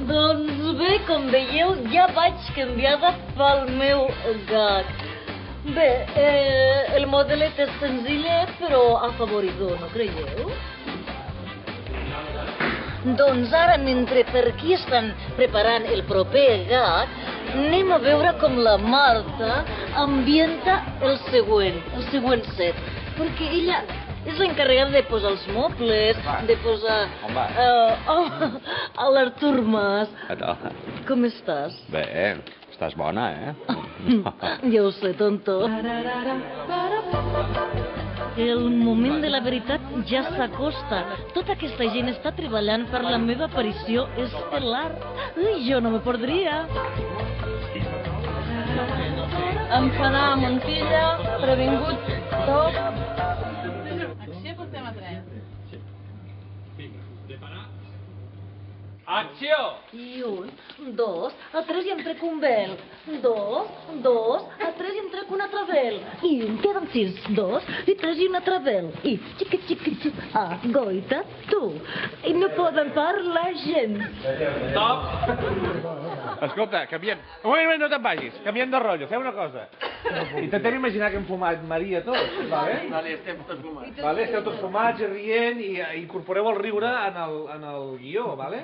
Doncs bé, com veieu, ja vaig canviada pel meu gag. Bé, el modelet és senzillet, però afavoridor, no creieu? Doncs ara, mentre per aquí estan preparant el proper gag, anem a veure com la Marta ambienta el següent set. Perquè ella és l'encarregada de posar els mobles, de posar... l'Artur Mas. Com estàs? Bé, estàs bona, Ja ho sé, tonto. El moment de la veritat ja s'acosta. Tota aquesta gent està treballant per la meva aparició estel·lar. Jo no me perdria. Enfanar Montilla, previngut, top. Acció, portem a 3. Acció! I 1, 2, a 3 i em trec un vel. 2, a 3 i em trec un altre vel. I em queden 6, 2, i 3 i un altre vel. I xiqui, goita, tu. I no poden parlar gens. Stop! Escolta, canviem. Un moment, no te'n vagis. Canviem de rotllo, fem una cosa. Intentem imaginar que hem fumat Maria tots, vale? Vale, estem tots fumats. Vale, esteu tots fumats i rient i incorporeu el riure en el guió, vale?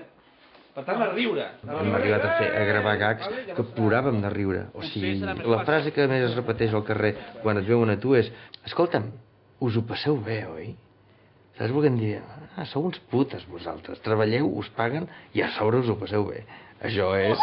Per tant, a riure. Hem arribat a gravar gags que ploràvem de riure. O sigui, la frase que més es repeteix al carrer quan et veuen a tu és: escolta'm, us ho passeu bé, oi? Saps què em diuen? Sou uns putes vosaltres, treballeu, us paguen i a sobre us ho passeu bé. Això és...